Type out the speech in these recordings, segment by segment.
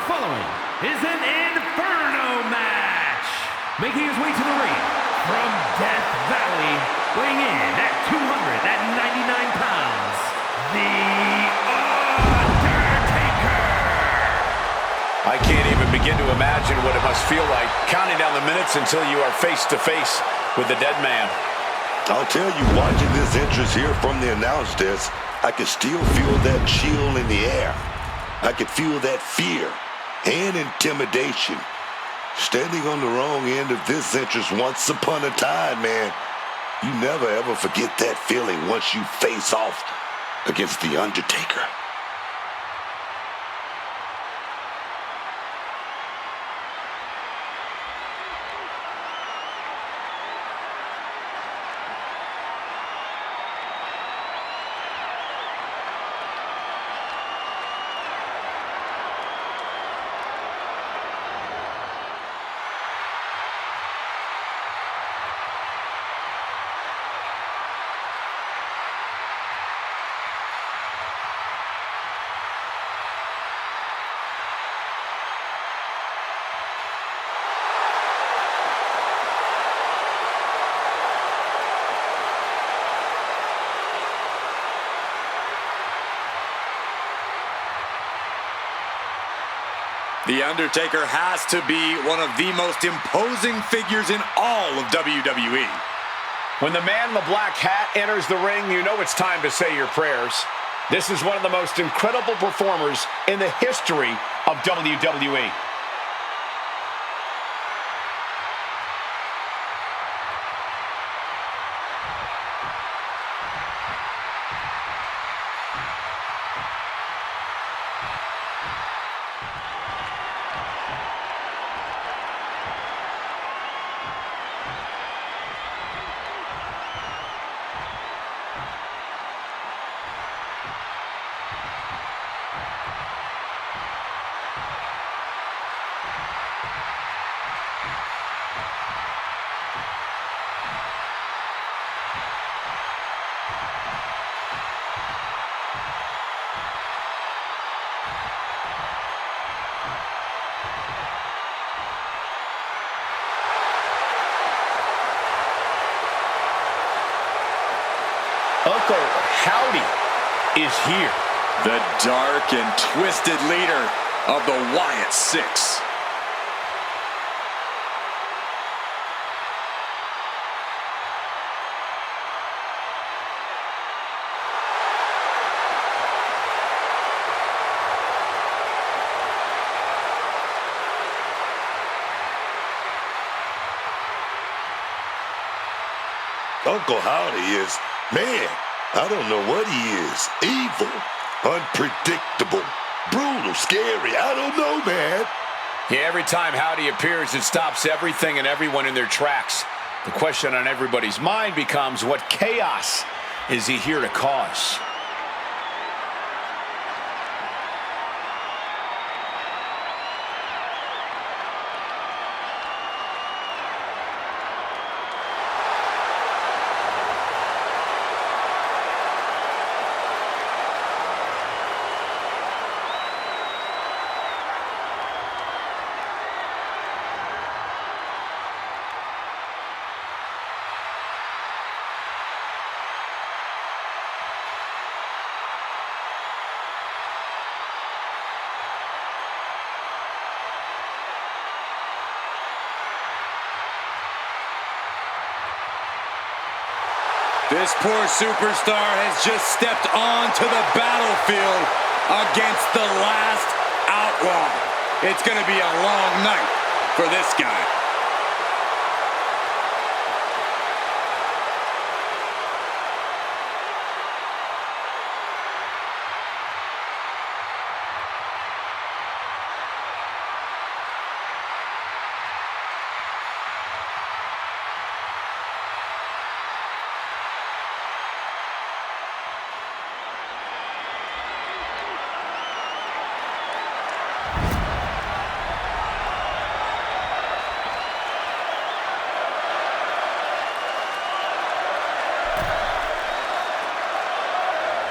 following is an Inferno Match. Making his way to the ring from Death Valley, weighing in at 299 pounds, the Undertaker. I can't even begin to imagine what it must feel like counting down the minutes until you are face to face with the dead man. I'll tell you, watching this entrance here from the announce desk, I could still feel that chill in the air. I could feel that fear and intimidation. Standing on the wrong end of this entrance once upon a time, man, you never ever forget that feeling once you face off against the Undertaker. The Undertaker has to be one of the most imposing figures in all of WWE. When the man in the black hat enters the ring, you know it's time to say your prayers. This is one of the most incredible performers in the history of WWE. Uncle Howdy is here. The dark and twisted leader of the Wyatt Six. Uncle Howdy is, man, I don't know what he is. Evil, unpredictable, brutal, scary. I don't know, man. Yeah, every time Howdy appears, it stops everything and everyone in their tracks. The question on everybody's mind becomes, what chaos is he here to cause? This poor superstar has just stepped onto the battlefield against the last outlaw. It's going to be a long night for this guy.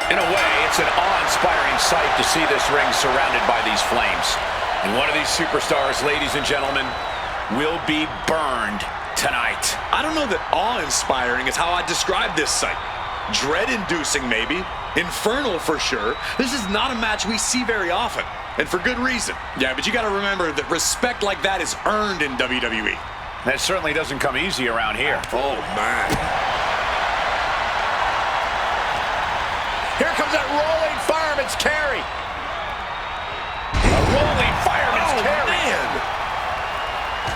In a way, it's an awe-inspiring sight to see this ring surrounded by these flames. And one of these superstars, ladies and gentlemen, will be burned tonight. I don't know that awe-inspiring is how I describe this sight. Dread-inducing, maybe. Infernal, for sure. This is not a match we see very often, and for good reason. Yeah, but you got to remember that respect like that is earned in WWE. That certainly doesn't come easy around here. Oh, man. Here comes that rolling fireman's carry. A rolling fireman's carry. Man.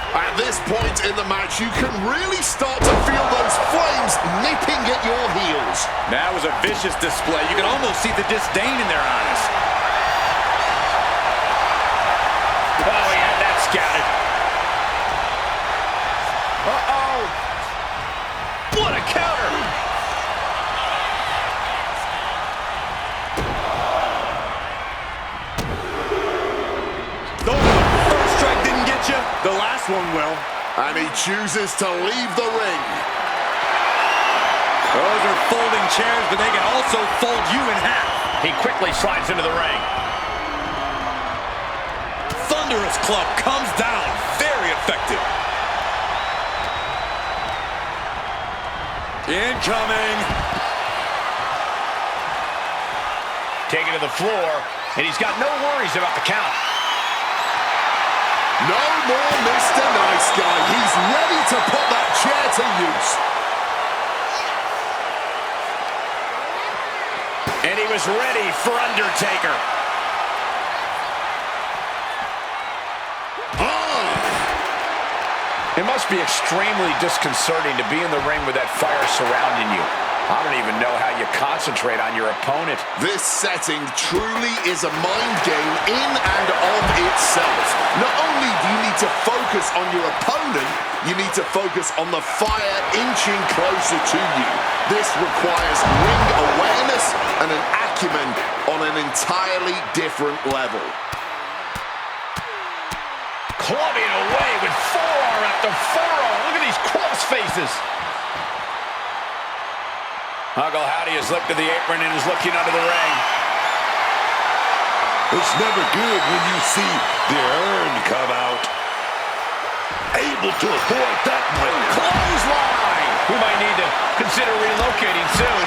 At this point in the match, you can really start to feel those flames nipping at your heels. That was a vicious display. You can almost see the disdain in their eyes. Oh, he had that scouted. Uh-oh. What a counter. The first strike didn't get you. The last one will. And he chooses to leave the ring. Those are folding chairs, but they can also fold you in half. He quickly slides into the ring. Thunderous club comes down. Very effective. Incoming. Taken to the floor, and he's got no worries about the count. No more Mr. Nice Guy. He's ready to put that chair to use. And he was ready for Undertaker. It must be extremely disconcerting to be in the ring with that fire surrounding you. I don't even know how you concentrate on your opponent. This setting truly is a mind game in and of itself. Not only do you need to focus on your opponent, you need to focus on the fire inching closer to you. This requires ring awareness and an acumen on an entirely different level. Clubbing away with forearm after forearm. Look at these cross faces. Uncle Howdy has lifted the apron and is looking under the ring. It's never good when you see the urn come out. Able to avoid that one. Clothesline! We might need to consider relocating soon.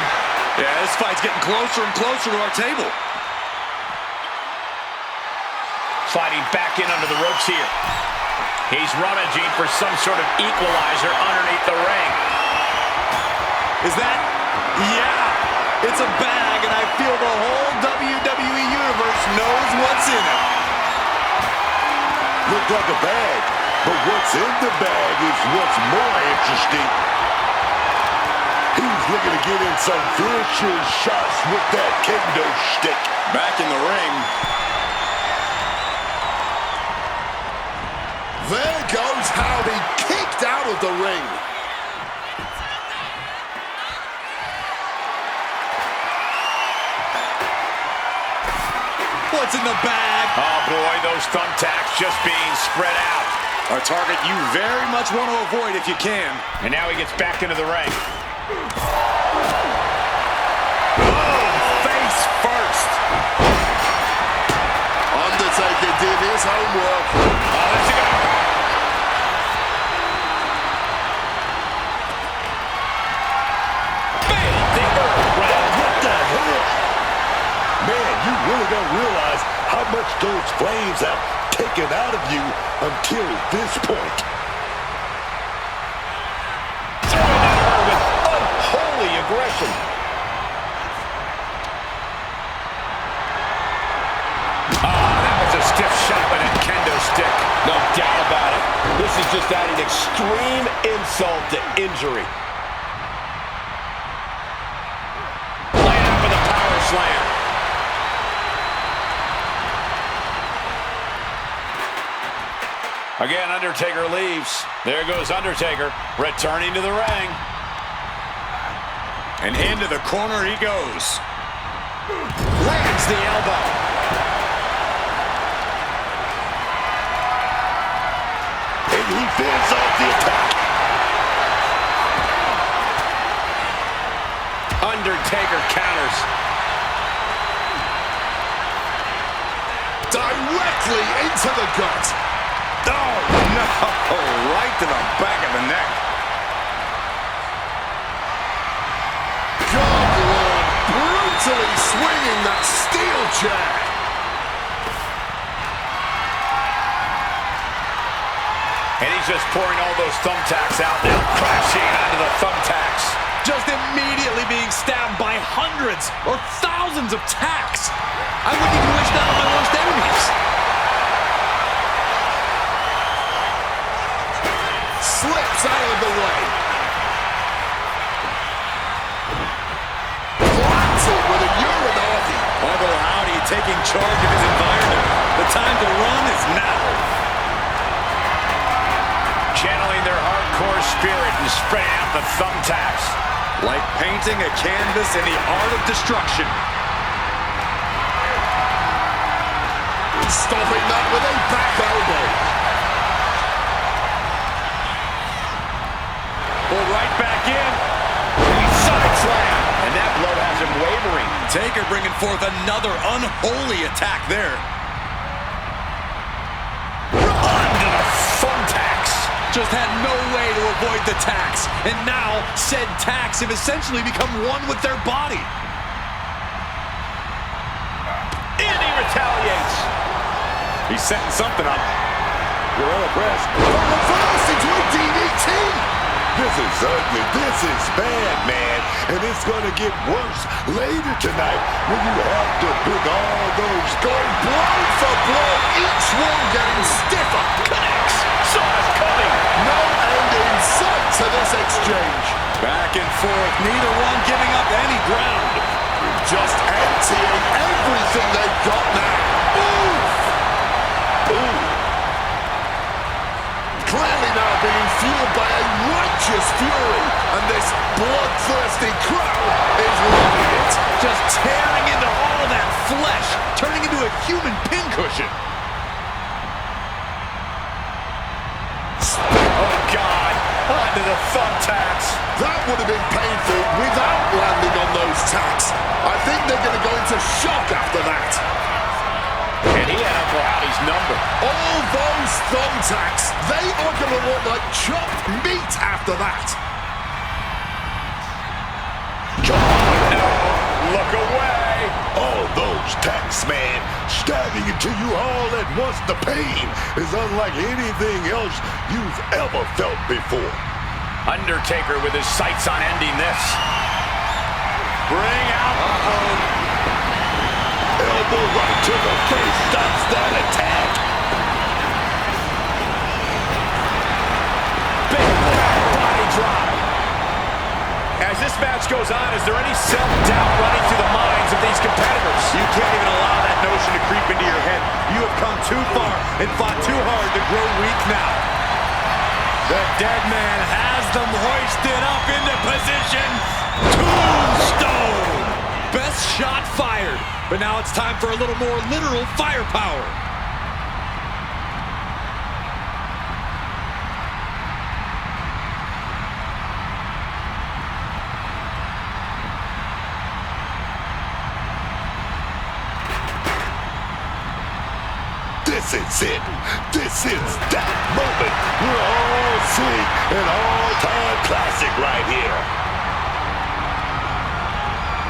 Yeah, this fight's getting closer and closer to our table. Sliding back in under the ropes here. He's rummaging for some sort of equalizer underneath the ring. Is that? Yeah, it's a bag, and I feel the whole WWE Universe knows what's in it. Looked like a bag, but what's in the bag is what's more interesting. He's looking to get in some vicious shots with that kendo stick. Back in the ring. There goes Howdy, kicked out of the ring. What's in the bag? Oh boy, those thumbtacks just being spread out. A target you very much want to avoid if you can. And now he gets back into the ring. Oh, face first. Undertaker did his homework. Oh, let's go. What the hell? Man, you really don't realize how much those flames have taken out of you until this point. Throwing at her with unholy aggression. That was a stiff shot with a kendo stick. No doubt about it. This is just adding extreme insult to injury. Laying out with a power slam. Again, Undertaker leaves. There goes Undertaker, returning to the ring. And into the corner he goes. Lands the elbow. And he fends off the attack. Undertaker counters. directly into the gut. Oh, no. Right to the back of the neck. God, Lord, brutally swinging that steel chair. And he's just pouring all those thumbtacks out now, crashing onto the thumbtacks. Just immediately being stabbed by hundreds or thousands of tacks. I wouldn't even wish that on my worst enemies. Slips out of the way. Planted with a Urinati. Uncle Howdy taking charge of his environment. The time to run is now. Channeling their hardcore spirit and spreading out the thumbtacks. Like painting a canvas in the art of destruction. Stopping that with a back elbow. Well, right back in. Side slam. And that blow has him wavering. Taker bringing forth another unholy attack there. Onto the thumbtacks. Just had no way to avoid the tacks. And now, said tacks have essentially become one with their body. And he retaliates. He's setting something up. Gorilla press. Reversed into a DDT. This is ugly. This is bad, man. And it's going to get worse later tonight when you have to pick all those. Going blow for blow. Each one getting stiffer. Connects. Saw it coming. No end in sight to this exchange. Back and forth. Neither one giving up any ground. Just emptying everything they've got now. Oof. Ooh. Clearly now being fueled by a righteous fury, and this bloodthirsty crowd is loving it. Just tearing into all that flesh, turning into a human pincushion. Oh, God. Onto the thumbtacks. That would have been painful without landing on those tacks. I think they're going to go into shock after that. And he had Uncle Howdy's number. All those thumbtacks, they are going to look like chopped meat after that. Oh, no. Look away. All those tacks, man, stabbing into you all at once. The pain is unlike anything else you've ever felt before. Undertaker with his sights on ending this. Bring out. Elbow right to the face stops that attack. Big body drop. As this match goes on, is there any self-doubt running through the minds of these competitors? You can't even allow that notion to creep into your head. You have come too far and fought too hard to grow weak now. The dead man has them hoisted up into position. Tombstone! Best shot fired. But now it's time for a little more literal firepower. This is it. This is that moment. We're all seeing an all-time classic right here.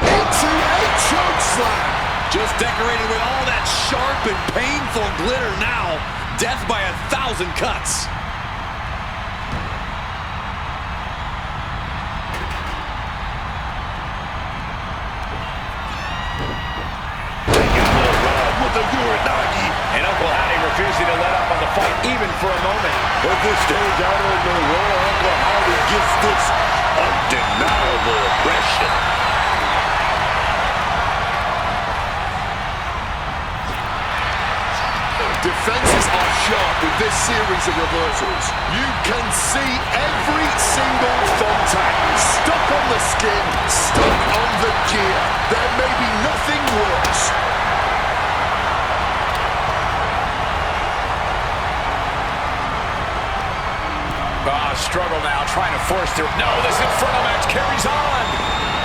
Into a choke slam. Just decorated with all that sharp and painful glitter now. Death by 1,000 cuts. Taking a little ride with the Urinagi. And Uncle Howdy refusing to let up on the fight even for a moment. At this stage, I don't know where Uncle Howdy gets this undeniable aggression. Defenses are sharp with this series of reversals. You can see every single thumbtack stuck on the skin, stuck on the gear. There may be nothing worse. Struggle now, trying to force through. No, this Inferno Match carries on.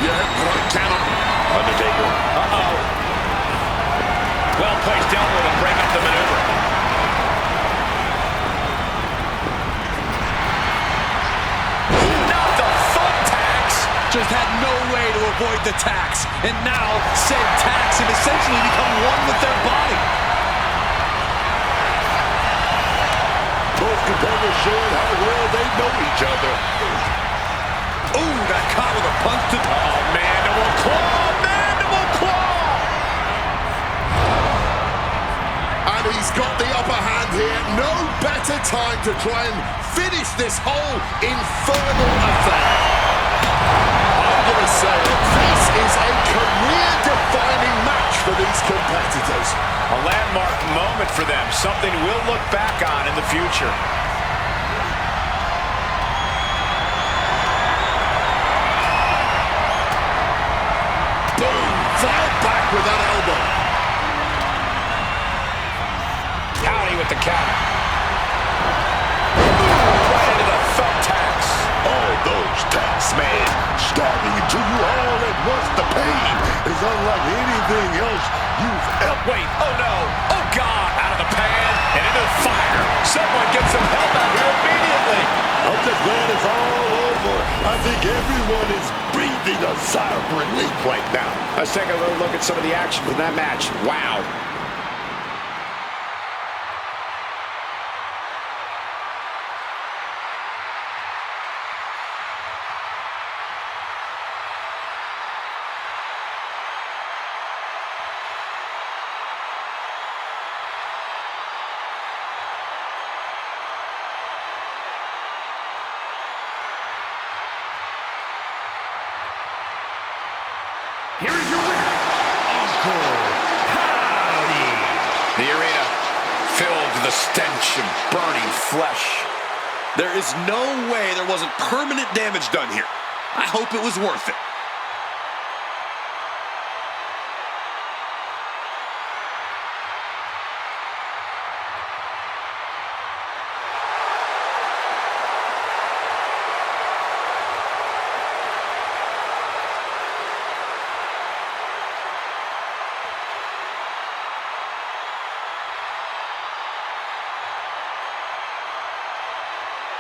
Yeah, right, count him. Undertaker. Well placed elbow to break up the just had no way to avoid the tax, and now said tax have essentially become one with their body. Both competitors showing how well they know each other. Ooh, that caught with a punch to... Oh, mandible claw, mandible claw! And he's got the upper hand here. No better time to try and finish this whole infernal affair. I'm going to say it. This is a career-defining match for these competitors. A landmark moment for them, something we'll look back on in the future. Boom! Fell back with that elbow. Howdy with the counter. Right into the thumbtacks. All those tax, man, stabbing into you all at once. The pain is unlike anything else you've ever... Wait, oh no, oh God, out of the pan and into the fire. Someone get some help out here immediately. I'm just glad it's all over. I think everyone is breathing a sigh of relief right now. Let's take a little look at some of the action from that match. Wow. Here is your winner, Uncle Howdy. The arena filled with the stench of burning flesh. There is no way there wasn't permanent damage done here. I hope it was worth it.